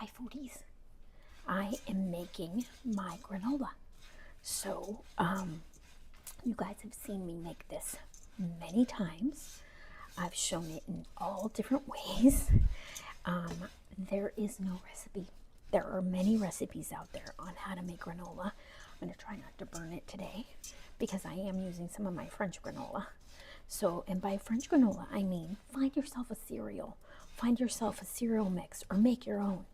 Hi foodies, I am making my granola. So, you guys have seen me make this many times. I've shown it in all different ways. There is no recipe. There are many recipes out there on how to make granola. I'm going to try not to burn it today because I am using some of my French granola. So, and by French granola, I mean find yourself a cereal. Find yourself a cereal mix or make your own.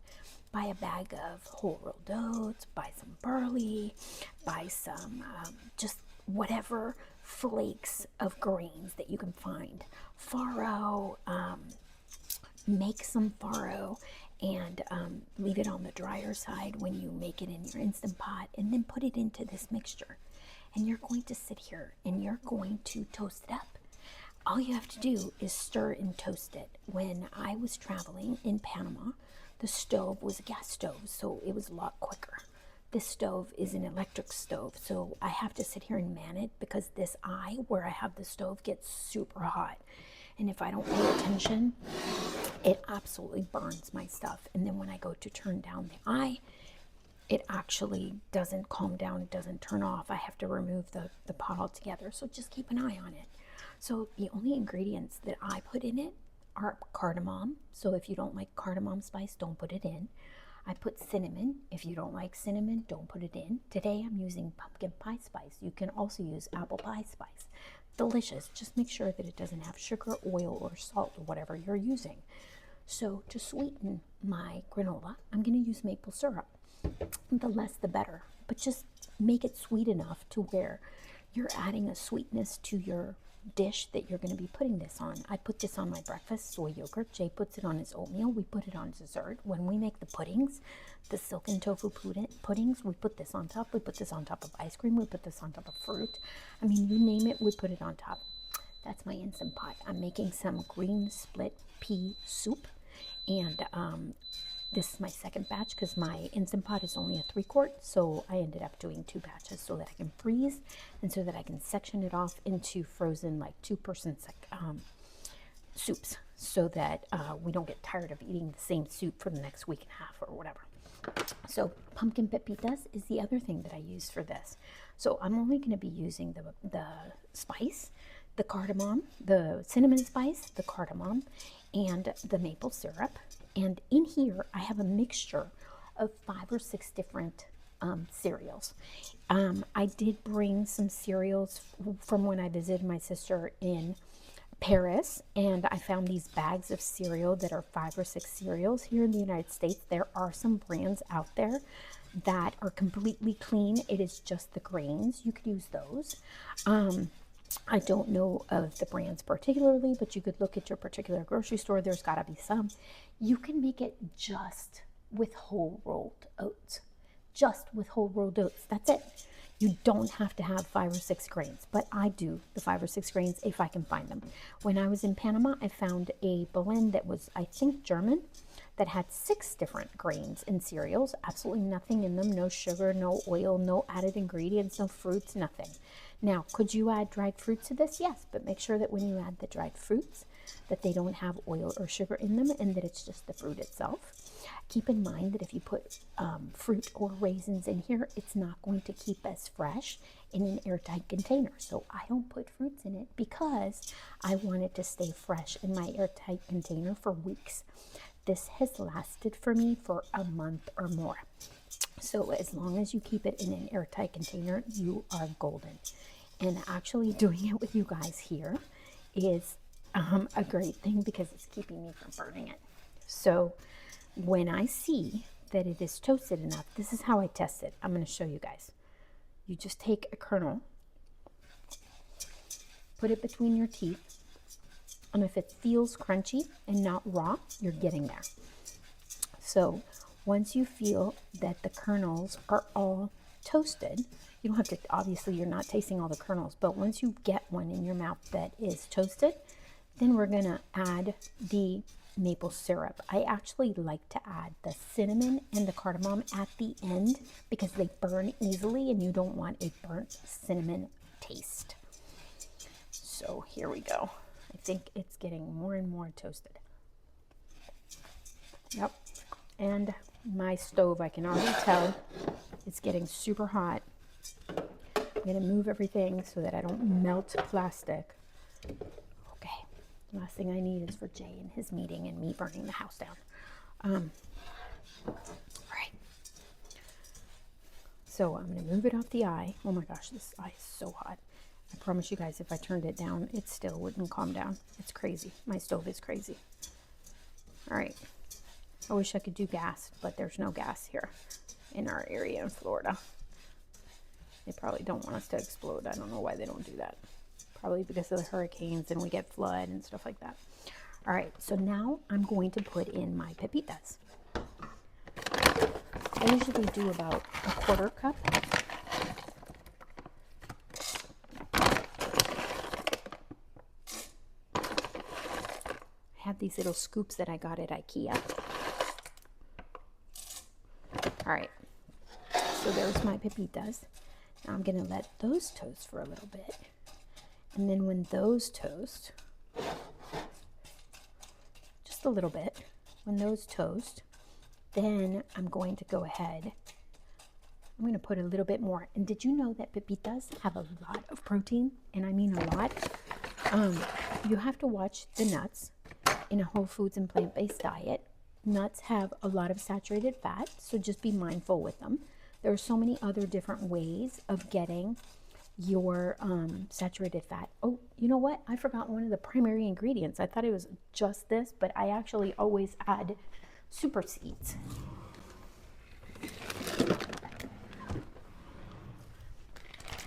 Buy a bag of whole rolled oats, buy some barley, buy some just whatever flakes of grains that you can find. Farro, make some farro and leave it on the drier side when you make it in your Instant Pot, and then put it into this mixture. And you're going to sit here and you're going to toast it up. All you have to do is stir and toast it. When I was traveling in Panama, the stove was a gas stove, so it was a lot quicker. This stove is an electric stove, so I have to sit here and man it because this eye where I have the stove gets super hot. And if I don't pay attention, it absolutely burns my stuff. And then when I go to turn down the eye, it actually doesn't calm down, it doesn't turn off. I have to remove the pot altogether, so just keep an eye on it. So the only ingredients that I put in it are cardamom. So if you don't like cardamom spice, don't put it in. I put cinnamon. If you don't like cinnamon, don't put it in. Today I'm using pumpkin pie spice. You can also use apple pie spice. Delicious. Just make sure that it doesn't have sugar, oil, or salt, or whatever you're using. So to sweeten my granola, I'm going to use maple syrup. The less the better, but just make it sweet enough to where you're adding a sweetness to your dish that you're going to be putting this on. I put this on my breakfast soy yogurt. Jay puts it on his oatmeal. We put it on dessert. When we make the puddings, the silken tofu puddings, we put this on top. We put this on top of ice cream. We put this on top of fruit. I mean, you name it, we put it on top. That's my Instant Pot. I'm making some green split pea soup, and this is my second batch because my Instant Pot is only a 3-quart, so I ended up doing 2 batches so that I can freeze and so that I can section it off into frozen like 2-person soups, so that we don't get tired of eating the same soup for the next week and a half or whatever. So pumpkin pepitas is the other thing that I use for this. So I'm only going to be using the spice, the cardamom, the cinnamon spice, the cardamom, and the maple syrup. And in here, I have a mixture of 5 or 6 different cereals. I did bring some cereals from when I visited my sister in Paris, and I found these bags of cereal that are 5 or 6 cereals. Here in the United States, there are some brands out there that are completely clean. It is just the grains. You could use those. I don't know of the brands particularly, but you could look at your particular grocery store. There's got to be some. You can make it just with whole rolled oats. Just with whole rolled oats. That's it. You don't have to have 5 or 6 grains, but I do the 5 or 6 grains if I can find them. When I was in Panama, I found a blend that was, I think, German, that had 6 different grains in cereals. Absolutely nothing in them. No sugar, no oil, no added ingredients, no fruits, nothing. Now, could you add dried fruits to this? Yes, but make sure that when you add the dried fruits, that they don't have oil or sugar in them and that it's just the fruit itself. Keep in mind that if you put fruit or raisins in here, it's not going to keep as fresh in an airtight container. So I don't put fruits in it because I want it to stay fresh in my airtight container for weeks. This has lasted for me for a month or more. So as long as you keep it in an airtight container, you are golden. And actually doing it with you guys here is a great thing because it's keeping me from burning it. So when I see that it is toasted enough, this is how I test it. I'm going to show you guys. You just take a kernel, put it between your teeth, and if it feels crunchy and not raw, you're getting there. So once you feel that the kernels are all toasted, you don't have to, obviously you're not tasting all the kernels, but once you get one in your mouth that is toasted, then we're going to add the maple syrup. I actually like to add the cinnamon and the cardamom at the end because they burn easily and you don't want a burnt cinnamon taste. So here we go. I think it's getting more and more toasted. Yep. And My stove, I can already tell it's getting super hot. I'm gonna move everything so that I don't melt plastic. Okay, last thing I need is for Jay and his meeting and me burning the house down. All right. So I'm gonna move it off the eye. Oh my gosh, this eye is so hot. I promise you guys, if I turned it down, it still wouldn't calm down. It's crazy. My stove is crazy. All right. I wish I could do gas, but there's no gas here in our area in Florida. They probably don't want us to explode. I don't know why they don't do that. Probably because of the hurricanes and we get flood and stuff like that. All right, so now I'm going to put in my pepitas. I usually do about a 1/4 cup. I have these little scoops that I got at IKEA. All right, so there's my pepitas. Now I'm gonna let those toast for a little bit. And then when those toast, just a little bit, when those toast, then I'm going to go ahead. I'm gonna put a little bit more. And did you know that pepitas have a lot of protein? And I mean a lot. You have to watch the nuts in a whole foods and plant-based diet. Nuts have a lot of saturated fat, so just be mindful with them. There are so many other different ways of getting your saturated fat. Oh, you know what? I forgot one of the primary ingredients. I thought it was just this, but I actually always add super seeds.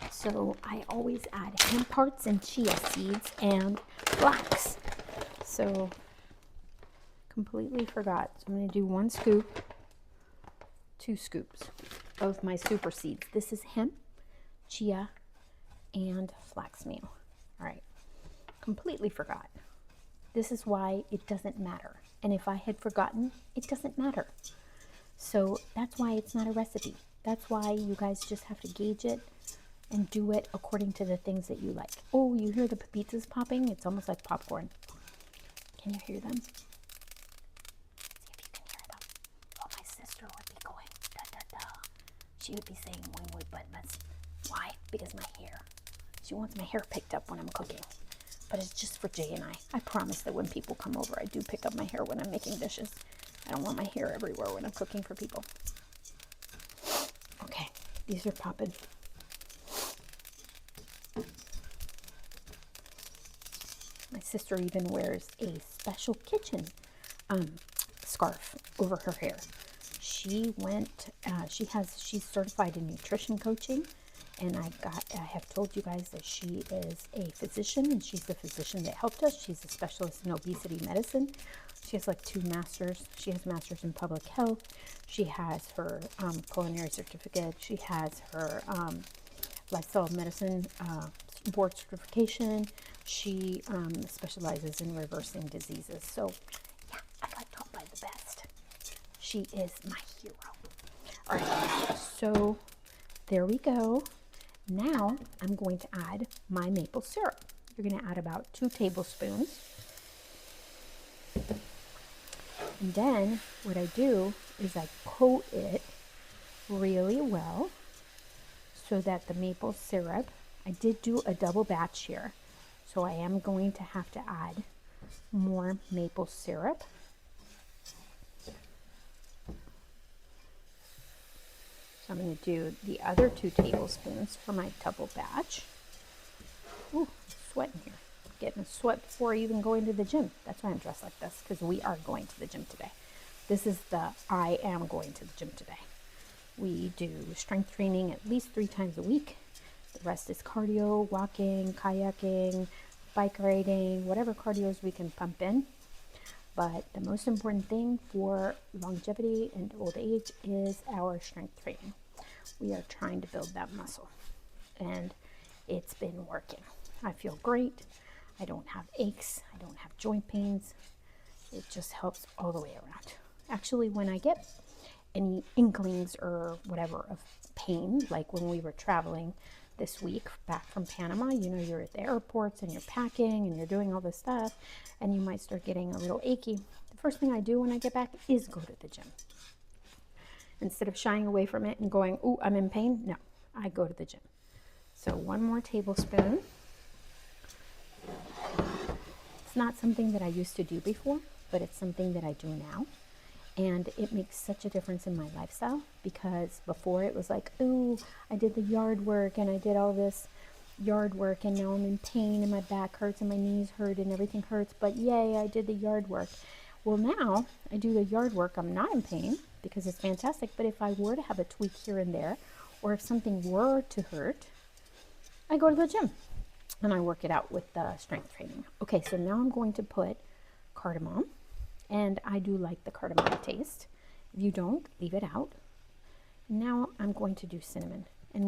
So I always add hemp parts and chia seeds and flax. So completely forgot. So I'm going to do 1 scoop, 2 scoops of my super seeds. This is hemp, chia, and flax meal. All right, completely forgot. This is why it doesn't matter. And if I had forgotten, it doesn't matter. So that's why it's not a recipe. That's why you guys just have to gauge it and do it according to the things that you like. Oh, you hear the pepitas popping? It's almost like popcorn. Can you hear them? See if you can hear them. Oh, my sister would be going, da, da, da. She would be saying, when would buttons? Why? Because my hair. She wants my hair picked up when I'm cooking. But it's just for Jay and I. I promise that when people come over, I do pick up my hair when I'm making dishes. I don't want my hair everywhere when I'm cooking for people. Okay, these are popping. My sister even wears a special kitchen scarf over her hair. She went, she's certified in nutrition coaching, and I have told you guys that she is a physician, and she's the physician that helped us. She's a specialist in obesity medicine. She has like 2 masters. She has masters in public health. She has her culinary certificate. She has her lifestyle medicine board certification. She specializes in reversing diseases. So yeah, I got taught by the best. She is my hero. All right, so there we go. Now I'm going to add my maple syrup. You're going to add about 2 tablespoons. And then what I do is I coat it really well so that the maple syrup, I did do a double batch here, so I am going to have to add more maple syrup. So I'm going to do the other 2 tablespoons for my double batch. Ooh, I'm sweating here. Getting a sweat before even going to the gym. That's why I'm dressed like this, because we are going to the gym today. This is the I am going to the gym today. We do strength training at least 3 times a week. The rest is cardio, walking, kayaking, bike riding, whatever cardios we can pump in. But the most important thing for longevity and old age is our strength training. We are trying to build that muscle, and it's been working. I feel great. I don't have aches. I don't have joint pains. It just helps all the way around. Actually, when I get any inklings or whatever of pain, like when we were traveling this week back from Panama, you know, you're at the airports and you're packing and you're doing all this stuff, and you might start getting a little achy. The first thing I do when I get back is go to the gym. instead of shying away from it and going, "Ooh, I'm in pain," no, I go to the gym. So 1 more tablespoon. It's not something that I used to do before, but it's something that I do now. And it makes such a difference in my lifestyle, because before it was like, "Ooh, I did the yard work and I did all this yard work and now I'm in pain and my back hurts and my knees hurt and everything hurts, but yay, I did the yard work." Well, now I do the yard work, I'm not in pain because it's fantastic, but if I were to have a tweak here and there, or if something were to hurt, I go to the gym and I work it out with the strength training. Okay, so now I'm going to put cardamom, and I do like the cardamom taste. If you don't, leave it out. Now I'm going to do cinnamon, and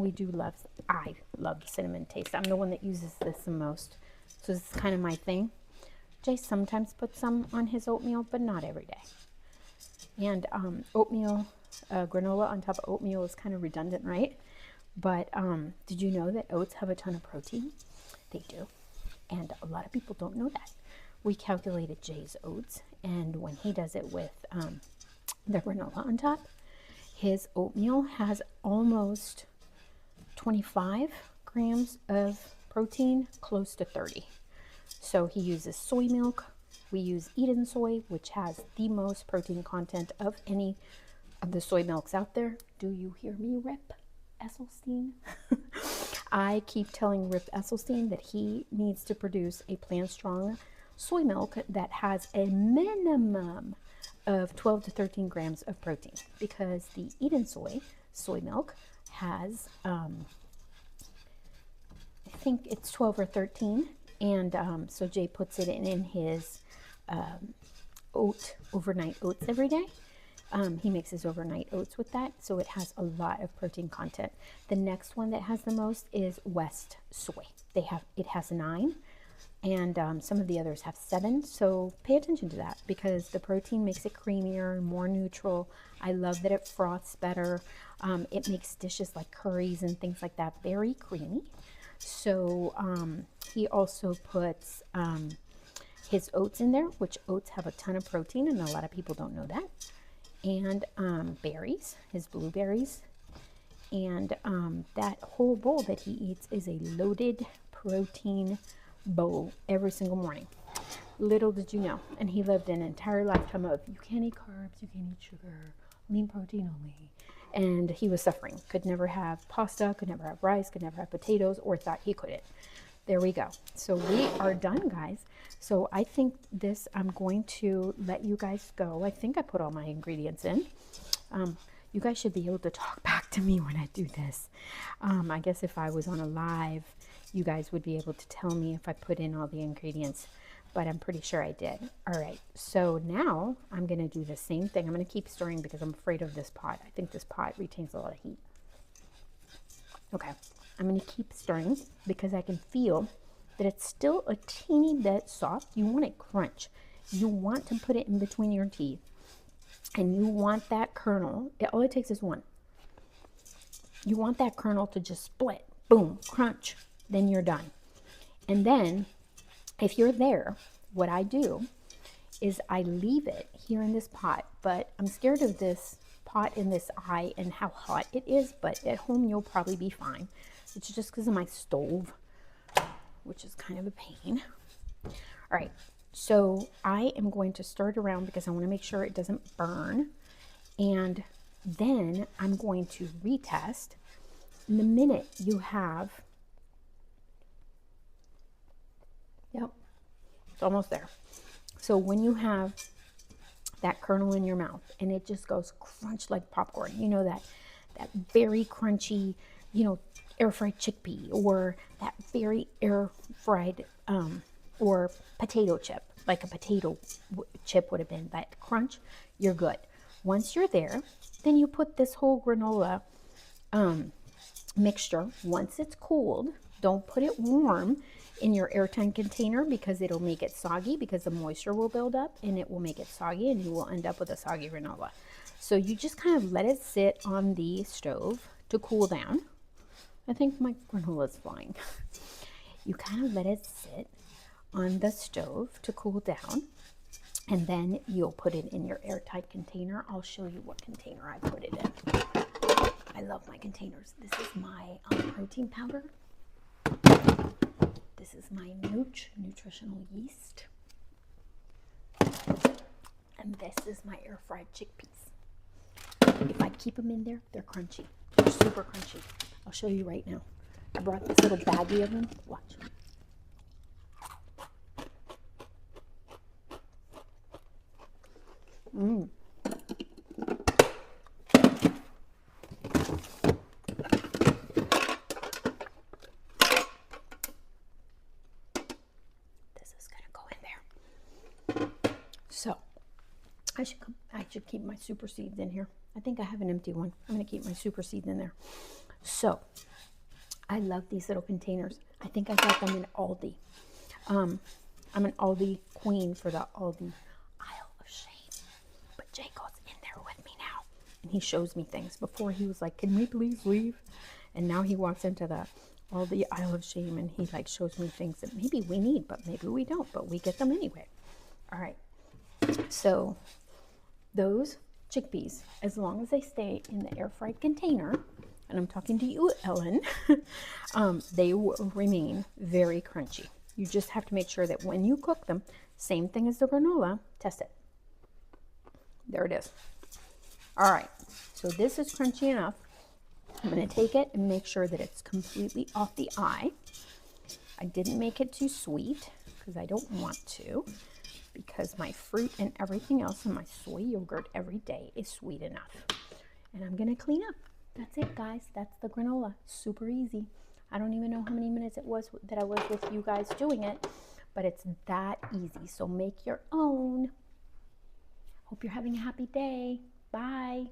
I love the cinnamon taste. I'm the one that uses this the most, so this is kind of my thing. Jay sometimes puts some on his oatmeal, but not every day. And oatmeal, granola on top of oatmeal is kind of redundant, right? But did you know that oats have a ton of protein? They do. And a lot of people don't know that. We calculated Jay's oats, and when he does it with the granola on top, his oatmeal has almost 25 grams of protein, close to 30. So he uses soy milk. We use Eden soy, which has the most protein content of any of the soy milks out there. Do you hear me, Rip Esselstyn? I keep telling Rip Esselstyn that he needs to produce a plant strong soy milk that has a minimum of 12 to 13 grams of protein, because the Eden soy milk has I think it's 12 or 13, and so Jay puts it in his overnight oats every day. He makes his overnight oats with that, so it has a lot of protein content. The next one that has the most is West soy. It has 9, and some of the others have 7. So pay attention to that, because the protein makes it creamier, more neutral. I love that it froths better. It makes dishes like curries and things like that very creamy. So he also puts his oats in there, which oats have a ton of protein, and a lot of people don't know that. And berries, his blueberries. And that whole bowl that he eats is a loaded protein bowl every single morning. Little did you know. And he lived an entire lifetime of, you can't eat carbs, you can't eat sugar, lean protein only. And he was suffering. Could never have pasta, could never have rice, could never have potatoes, or thought he couldn't. There we go. So we are done, guys. So I think I'm going to let you guys go. I think I put all my ingredients in. You guys should be able to talk back to me when I do this. I guess if I was on a live, you guys would be able to tell me if I put in all the ingredients, but I'm pretty sure I did. All right, so now I'm gonna do the same thing. I'm gonna keep stirring because I'm afraid of this pot. I think this pot retains a lot of heat. Okay, I'm gonna keep stirring because I can feel that it's still a teeny bit soft. You want it crunch. You want to put it in between your teeth, and you want that kernel. All it takes is one. You want that kernel to just split, boom, crunch. Then you're done. And then, if you're there, what I do is I leave it here in this pot. But I'm scared of this pot in this eye and how hot it is. But at home, you'll probably be fine. It's just because of my stove, which is kind of a pain. All right, so I am going to stir it around because I want to make sure it doesn't burn. And then I'm going to retest. In the minute you have, yep, it's almost there. So when you have that kernel in your mouth and it just goes crunch like popcorn, you know, that very crunchy, you know, air fried chickpea, or that very air fried or potato chip, like a potato chip would have been, that crunch, you're good. Once you're there, then you put this whole granola mixture. Once it's cooled, don't put it warm in your airtight container because it'll make it soggy, because the moisture will build up and it will make it soggy and you will end up with a soggy granola. So you just kind of let it sit on the stove to cool down. I think my granola is flying. You kind of let it sit on the stove to cool down. And then you'll put it in your airtight container. I'll show you what container I put it in. I love my containers. This is my protein powder. This is my nutritional yeast. And this is my air fried chickpeas. If I keep them in there, they're crunchy. They're super crunchy. I'll show you right now. I brought this little baggie of them. Watch. Mmm. This is gonna go in there. So I should keep my super seeds in here. I think I have an empty one. I'm gonna keep my super seeds in there. So I love these little containers. I think I got them in Aldi. I'm an Aldi queen for the Aldi aisle of shame. But Jacob's in there with me now. And he shows me things. Before he was like, can we please leave? And now he walks into the Aldi aisle of shame and he like shows me things that maybe we need, but maybe we don't, but we get them anyway. All right. So those chickpeas, as long as they stay in the air fried container, and I'm talking to you, Ellen, they will remain very crunchy. You just have to make sure that when you cook them, same thing as the granola, test it. There it is. All right, so this is crunchy enough. I'm going to take it and make sure that it's completely off the eye. I didn't make it too sweet because I don't want to, because my fruit and everything else in my soy yogurt every day is sweet enough. And I'm going to clean up. That's it, guys. That's the granola. Super easy. I don't even know how many minutes it was that I was with you guys doing it, but it's that easy. So make your own. Hope you're having a happy day. Bye.